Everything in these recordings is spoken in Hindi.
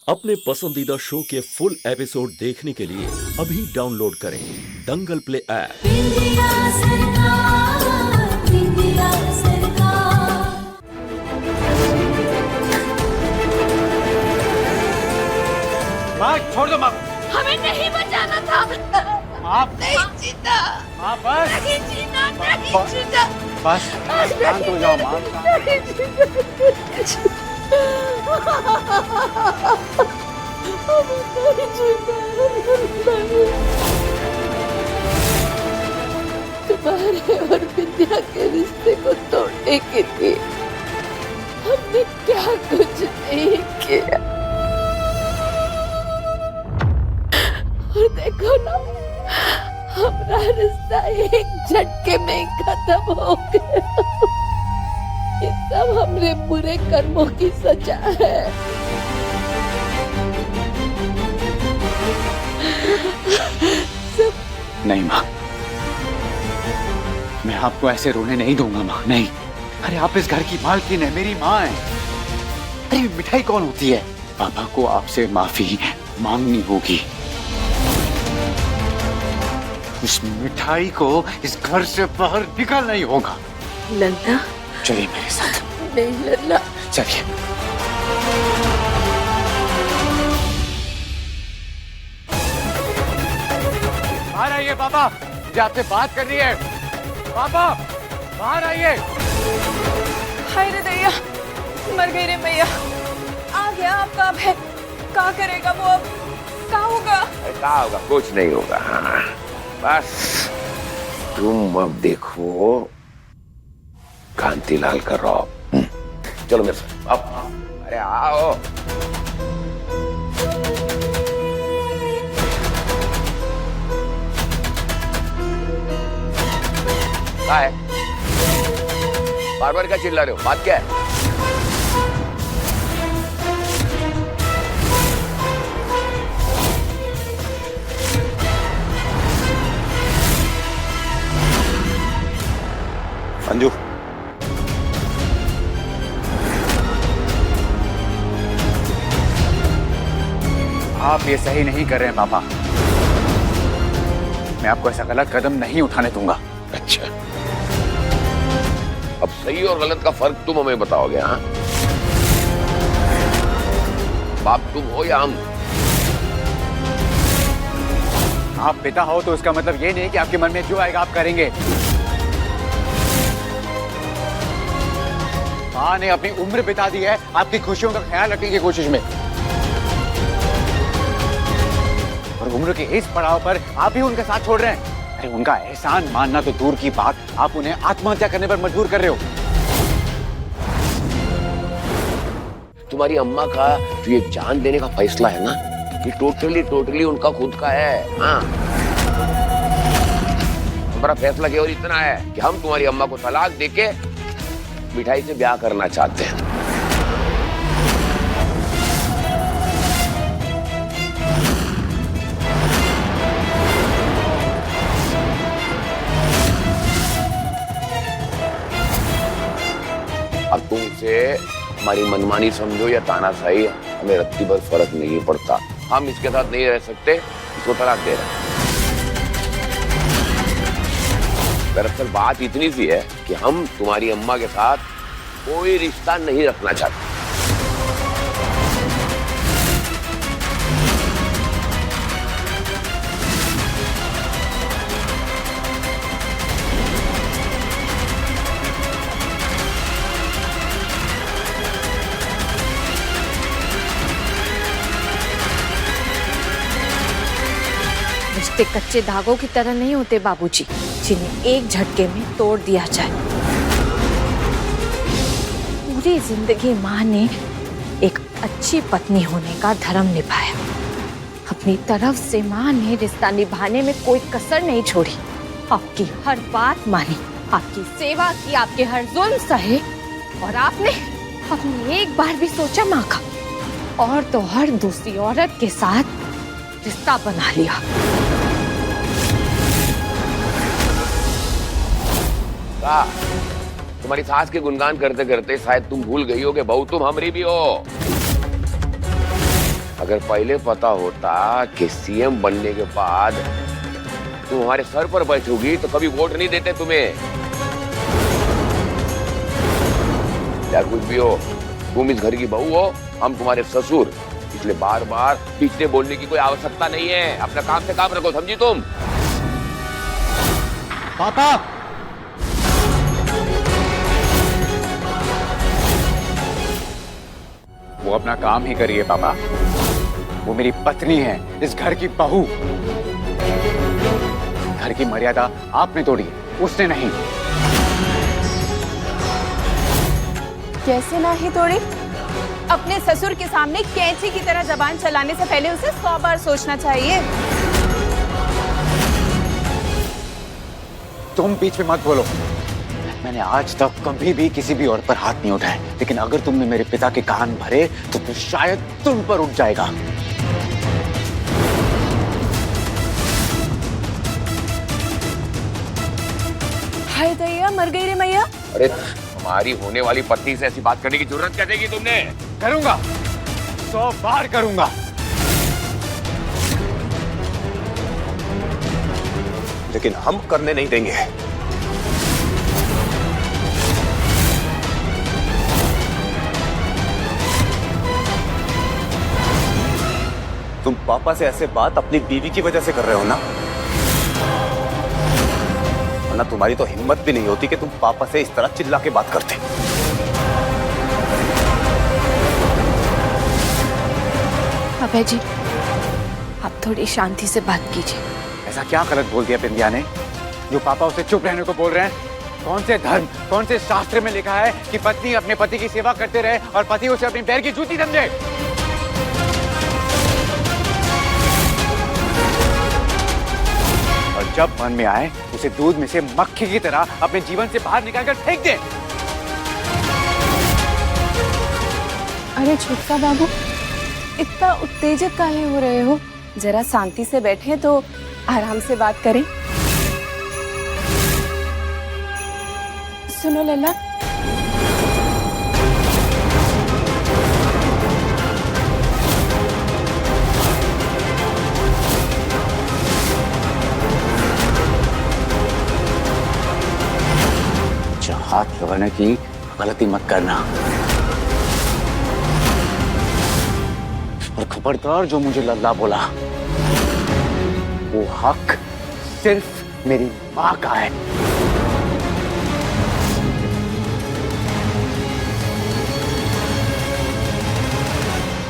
अपने पसंदीदा शो के फुल एपिसोड देखने के लिए अभी डाउनलोड करें दंगल प्ले ऐप। इंडिया सरकार, इंडिया सरकार। माँ छोड़ दो माँ। हमें नहीं बचाना था। माँ नहीं जीता। माँ बस नहीं जीना, नहीं जीता। बस शांत हो जाओ माँ। नहीं जीता। हमें नहीं जीता। तुम्हारे और विद्या के रिश्ते को तोड़ने के लिए हमने क्या कुछ नहीं किया। और देखो ना, हमारा रिश्ता एक झटके में ही खत्म हो गया। ये सब हमरे बुरे कर्मों की सजा है। नहीं माँ, मैं आपको ऐसे रोने नहीं दूंगा माँ, नहीं। अरे आप इस घर की मालकिन है, मेरी माँ है। अरे मिठाई कौन होती है? पापा को आपसे माफी मांगनी होगी। उस मिठाई को इस घर से बाहर निकालना ही होगा। लल्ला, चलिए मेरे साथ। नहीं लल्ला। चलिए। बाहर आइए पापा, मुझे आपसे बात करनी है। पापा बाहर आइए। हाय रे दैया, मर गई रे मैया। आ गया आपका, अब है क्या करेगा वो? अब क्या होगा? क्या होगा? कुछ नहीं होगा। हाँ बस तुम अब देखो कांतिलाल का रौब। चलो मेरे साथ अब। अरे आओ। क्या है? बार बार क्या चिल्ला रहे हो? बात क्या है? अंजू, आप ये सही नहीं कर रहे हैं पापा। मैं आपको ऐसा गलत कदम नहीं उठाने दूंगा। अच्छा, अब सही और गलत का फर्क तुम हमें बताओगे? हाँ, बाप तुम हो या हम? आप पिता हो तो इसका मतलब ये नहीं कि आपके मन में जो आएगा आप करेंगे। माँ ने अपनी उम्र बिता दी है आपकी खुशियों का ख्याल रखने की कोशिश में, और उम्र के इस पड़ाव पर आप ही उनका साथ छोड़ रहे हैं। अरे उनका एहसान मानना तो दूर की बात, आप उन्हें आत्महत्या करने पर मजबूर कर रहे हो। तुम्हारी अम्मा का जो ये जान देने का फैसला है ना, ये टोटली उनका खुद का है। हाँ, हमारा फैसला केवल इतना है कि हम तुम्हारी अम्मा को तलाक देके मिठाई से ब्याह करना चाहते हैं। अब तुम इसे हमारी मनमानी समझो या तानाशाही, हमें रत्ती भर फर्क नहीं पड़ता। हम इसके साथ नहीं रह सकते, इसको तलाक दे रहे हैं। दरअसल बात इतनी सी है कि हम तुम्हारी अम्मा के साथ कोई रिश्ता नहीं रखना चाहते। रिश्ते कच्चे धागों की तरह नहीं होते बाबूजी, जिन्हें एक झटके में तोड़ दिया जाए। पूरी जिंदगी माँ ने एक अच्छी पत्नी होने का धर्म निभाया। अपनी तरफ से माँ ने रिश्ता निभाने में कोई कसर नहीं छोड़ी। आपकी हर बात मानी, आपकी सेवा की, आपके हर जुल्म सहे, और आपने एक बार भी सोचा माँ का? और तो हर दूसरी औरत के साथ रिश्ता बना लिया। तुम्हारी सास के गुणगान करते करते शायद तुम भूल गई हो कि बहू तुम हमारी भी हो। अगर पहले पता होता कि सीएम बनने के बाद तुम हमारे सर पर बैठोगी तो कभी वोट नहीं देते तुम्हें। या कुछ भी हो, तुम इस घर की बहू हो, हम तुम्हारे ससुर, इसलिए बार बार पीछे बोलने की कोई आवश्यकता नहीं है। अपना काम से काम रखो, समझी तुम? पापा, वो अपना काम ही करिए पापा। वो मेरी पत्नी है, इस घर की बहू। घर की मर्यादा आपने तोड़ी, उसने नहीं। कैसे ना ही तोड़ी? अपने ससुर के सामने कैंची की तरह जबान चलाने से पहले उसे 100 बार सोचना चाहिए। तुम बीच में मत बोलो। मैंने आज तक कभी भी किसी भी औरत पर हाथ नहीं उठाया, लेकिन अगर तुमने मेरे पिता के कान भरे तो फिर शायद तुम पर उठ जाएगा। हाय दैया, मर गई रे मैया। अरे हमारी होने वाली पत्नी से ऐसी बात करने की जरूरत क्या देगी तुमने? करूंगा, 100 बार करूंगा। लेकिन हम करने नहीं देंगे। तुम पापा से ऐसे बात अपनी बीवी की वजह से कर रहे हो ना? वरना तुम्हारी तो हिम्मत भी नहीं होती कि तुम पापा से इस तरह चिल्ला के बात करते। अभय जी, आप थोड़ी शांति से बात कीजिए। ऐसा क्या गलत बोल दिया बिंदिया ने जो पापा उसे चुप रहने को बोल रहे हैं? कौन से धर्म, कौन से शास्त्र में लिखा है कि पत्नी अपने पति की सेवा करते रहे और पति उसे अपनी पैर की जूती समझे? और जब मन में आए उसे दूध में से मक्खी की तरह अपने जीवन से बाहर निकालकर फेंक दे। अरे छुटका बाबू, इतना उत्तेजित काहे हो रहे हो? जरा शांति से बैठे तो आराम से बात करें। सुनो लल्ला, हाथ लगाने की गलती मत करना। और खबरदार जो मुझे लल्ला बोला, वो हक सिर्फ मेरी माँ का है।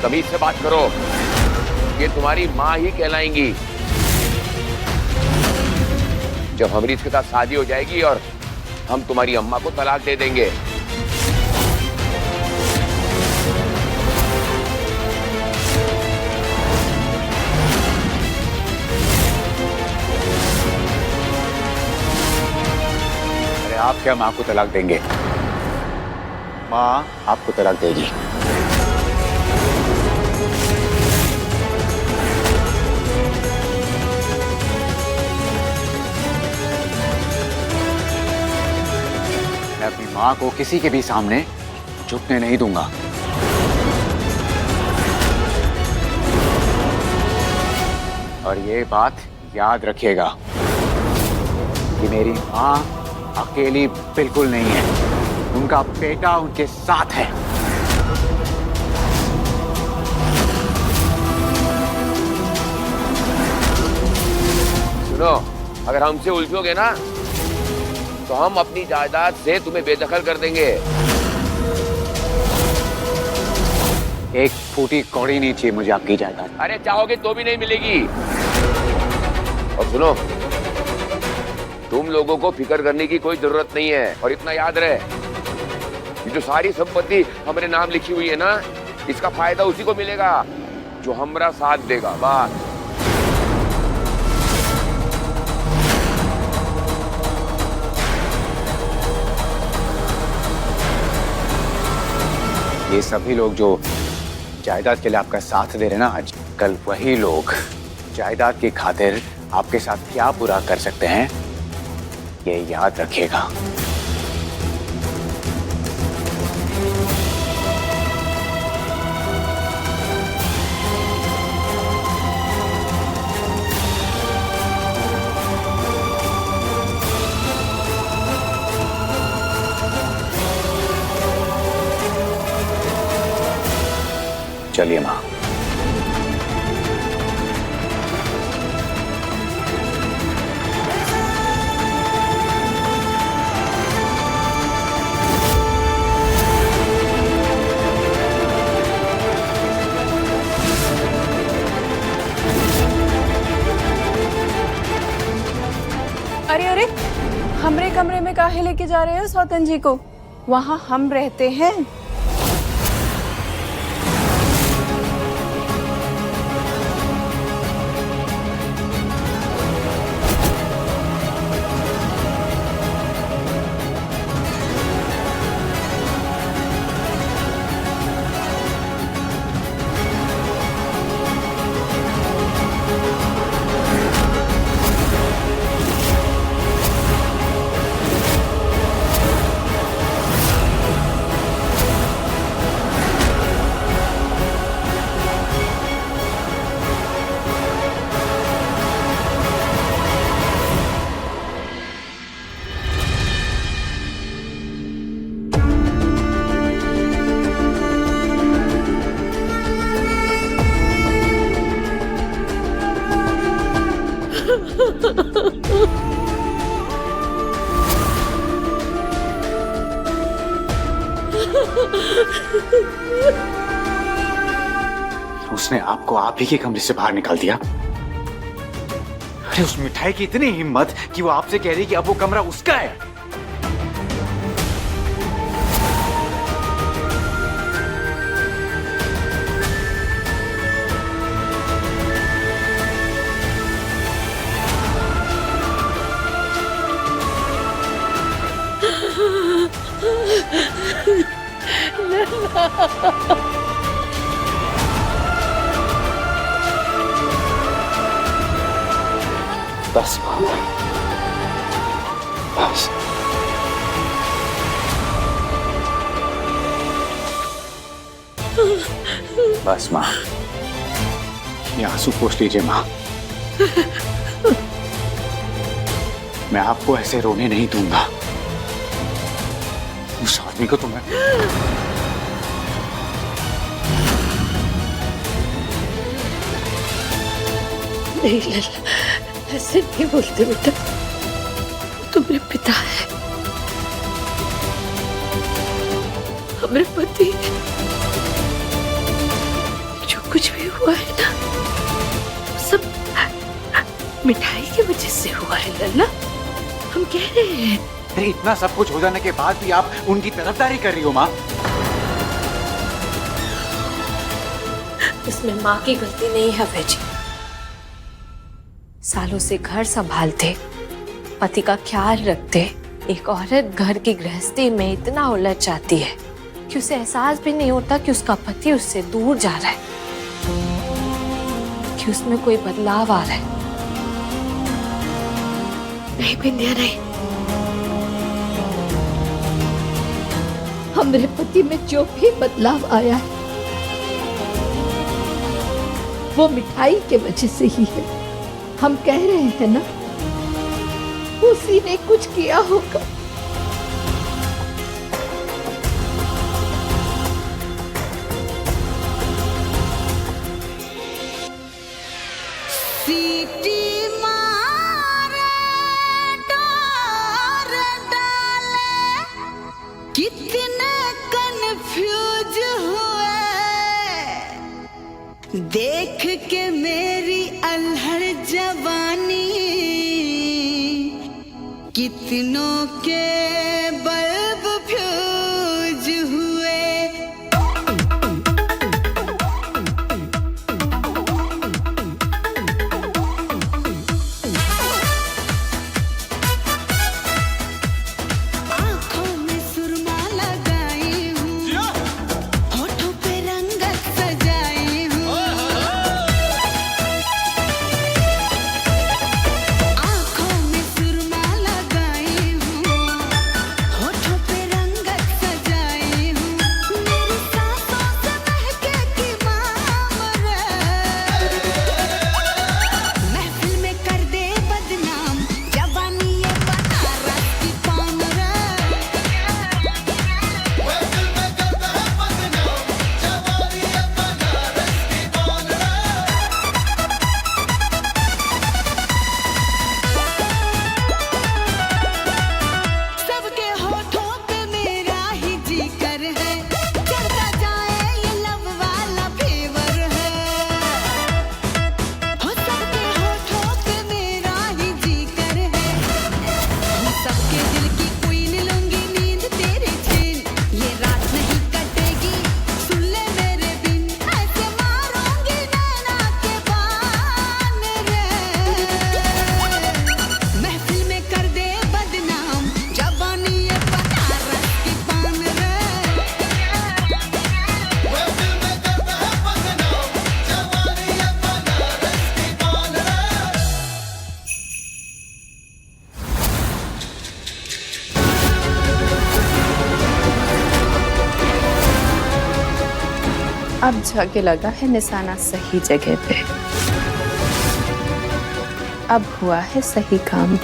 तमीज से बात करो, ये तुम्हारी माँ ही कहलाएंगी। जब हमारी इसके साथ शादी हो जाएगी और हम तुम्हारी अम्मा को तलाक दे देंगे। अरे आप क्या माँ को तलाक देंगे? माँ आपको तलाक देगी। मैं अपनी माँ को किसी के भी सामने झुकने नहीं दूंगा। और ये बात याद रखिएगा कि मेरी माँ अकेली बिल्कुल नहीं है, उनका बेटा उनके साथ है। सुनो, अगर हमसे उलझोगे ना तो हम अपनी जायदाद से तुम्हें बेदखल कर देंगे। एक फूटी कौड़ी नहीं चाहिए मुझे आपकी जायदाद। अरे चाहोगे तो भी नहीं मिलेगी। और सुनो, तुम लोगों को फिक्र करने की कोई जरूरत नहीं है। और इतना याद रहे, ये जो सारी संपत्ति हमारे नाम लिखी हुई है ना, इसका फायदा उसी को मिलेगा जो हमारा साथ देगा। बस। ये सभी लोग जो जायदाद के लिए आपका साथ दे रहे ना आज, कल वही लोग जायदाद की खातिर आपके साथ क्या बुरा कर सकते हैं, ये याद रखिएगा। चलिए माँ। अरे अरे, हमरे कमरे में काहे लेके जा रहे हो सौतन जी को? वहाँ हम रहते हैं। उसने आपको आप ही के कमरे से बाहर निकाल दिया। अरे उस मिठाई की इतनी हिम्मत कि वो आपसे कह रही कि अब वो कमरा उसका है। बस माँ, बस। बस माँ, ये आंसू पोंछ लीजिए माँ। मैं आपको ऐसे रोने नहीं दूंगा। उस आदमी को तुम्हें नहीं लल्ला, ऐसे नहीं बोलते बेटा। तो मेरे पिता है, हमारे पति। जो कुछ भी हुआ है ना, सब मिठाई की वजह से हुआ है लल्ला। हम कह रहे हैं। अरे इतना सब कुछ हो जाने के बाद भी आप उनकी तरफदारी कर रही हो माँ। इसमें माँ की गलती नहीं है अभय जी। सालों से घर संभालते, पति का ख्याल रखते, एक औरत घर की गृहस्थी में इतना उलझ जाती है कि उसे एहसास भी नहीं होता कि उसका पति उससे दूर जा रहा है, कि उसमें कोई बदलाव आ रहा है। नहीं बिंदिया, नहीं। हमारे पति में जो भी बदलाव आया है वो मिठाई के वजह से ही है। हम कह रहे हैं ना, उसी ने कुछ किया होगा। देख के मेरी अल्हड़ जवानी, कितनों के बल्ब फ्यूज हुए। आंखों में सुरमा लगाई हूँ, होठों पे रंगत सजाई हूँ। आंखों में सुरमा लगाई हूँ, अब जाके लगा है निशाना सही जगह पे। अब हुआ है सही काम।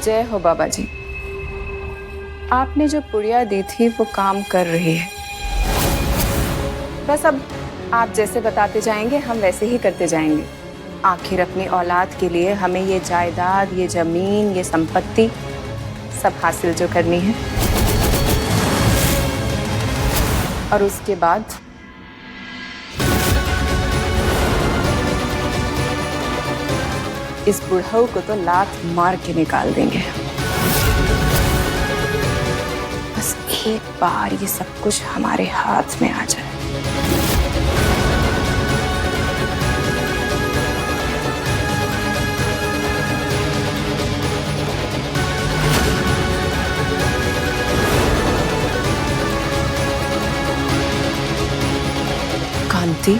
जय हो बाबा जी। आपने जो पुड़िया दी थी वो काम कर रही है। बस अब आप जैसे बताते जाएंगे हम वैसे ही करते जाएंगे। आखिर अपनी औलाद के लिए हमें ये जायदाद, ये जमीन, ये संपत्ति सब हासिल जो करनी है, और उसके बाद इस बुढ़ऊ को तो लात मार के निकाल देंगे। बस एक बार ये सब कुछ हमारे हाथ में आ जाए। कांति,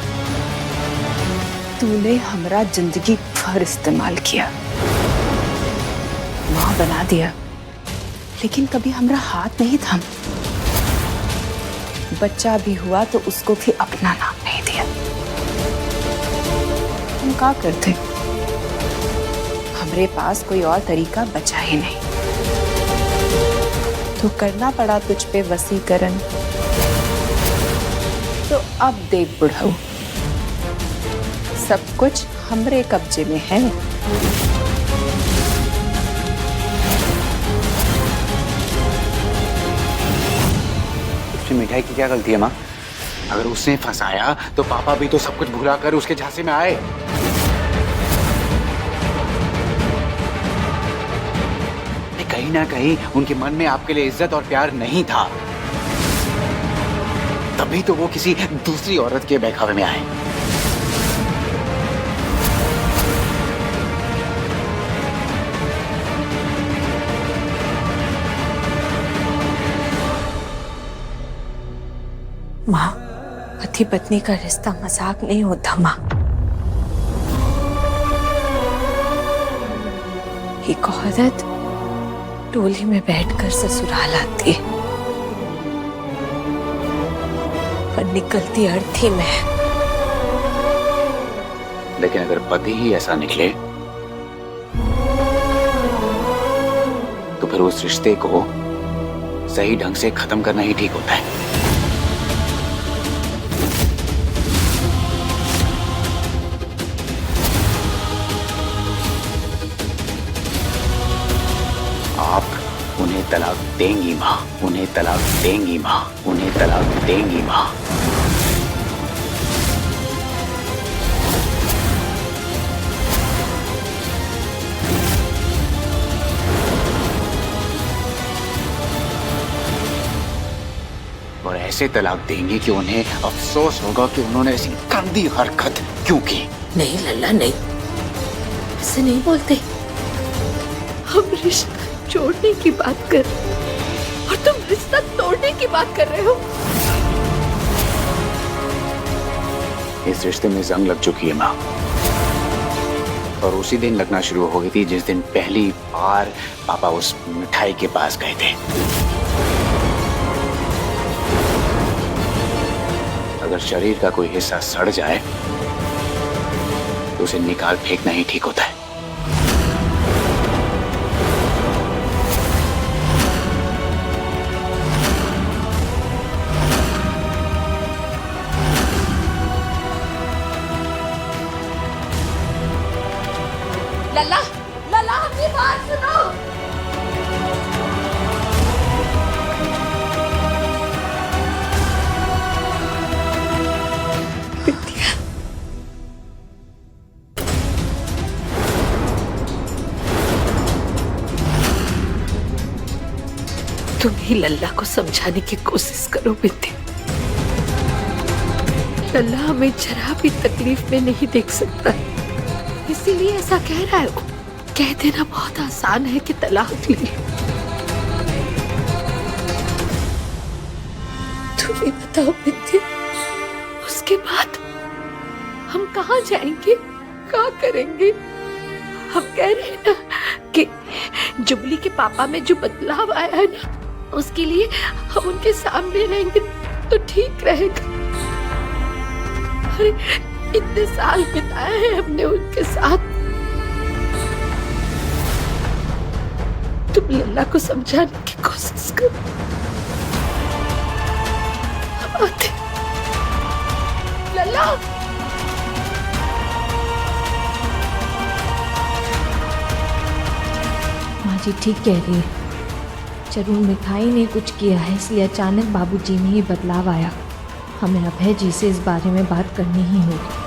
तूने हमरा जिंदगी भर इस्तेमाल किया, माँ बना दिया, लेकिन कभी हमरा हाथ नहीं थाम। बच्चा भी हुआ तो उसको भी अपना नाम नहीं दिया। हम क्या करते? हमरे पास कोई और तरीका बचा ही नहीं, तो करना पड़ा तुझ पे वसीकरण। तो अब देख बुढ़ऊ, सब कुछ हमरे कब्जे में है। उसमें मिठाई की क्या गलती है माँ? अगर उसने फंसाया तो पापा भी तो सब कुछ भुला कर उसके झांसे में आए। कहीं ना कहीं उनके मन में आपके लिए इज्जत और प्यार नहीं था, तभी तो वो किसी दूसरी औरत के बहकावे में आए। माँ, पति पत्नी का रिश्ता मजाक नहीं होता माँ। एक औरत टोली में बैठकर ससुराल आती है और निकलती अर्थी में। लेकिन अगर पति ही ऐसा निकले तो फिर उस रिश्ते को सही ढंग से खत्म करना ही ठीक होता है। आप उन्हें तलाक देंगी माँ, उन्हें तलाक देंगी माँ, उन्हें तलाक देंगी माँ। और ऐसे तलाक देंगी कि उन्हें अफसोस होगा कि उन्होंने ऐसी गंदी हरकत क्यों की। नहीं लल्ला, नहीं, ऐसे नहीं बोलते। हम रिश्ता जोड़ने की बात कर, और तुम रिश्ता तोड़ने की बात कर रहे हो। इस रिश्ते में जंग लग चुकी है माँ, और उसी दिन लगना शुरू हो गई थी जिस दिन पहली बार पापा उस मिठाई के पास गए थे। अगर शरीर का कोई हिस्सा सड़ जाए तो उसे निकाल फेंकना ही ठीक होता है। लल्ला, लल्ला, अपनी बात सुनो। तुम ही लल्ला को समझाने की कोशिश करो बिंदी। लल्ला हमें जरा भी तकलीफ में नहीं देख सकता, इसीलिए ऐसा कह रहा है। कह देना बहुत आसान है कि तलाक ले लो, तुम ही बताओ विद्या, उसके बाद हम कहाँ जाएंगे, क्या करेंगे? हम कह रहे हैं ना कि जुबली के पापा में जो बदलाव आया है ना, उसके लिए हम उनके सामने रहेंगे तो ठीक रहेगा। अरे इतने साल बिताए हैं हमने उनके साथ। तुम लल्ला को समझाने की कोशिश करो। हम आते। लल्ला, माँ जी ठीक कह रही है। जरूर मिठाई ने कुछ किया है, इसलिए अचानक बाबूजी में ही बदलाव आया। हमें अभय जी से इस बारे में बात करनी ही होगी।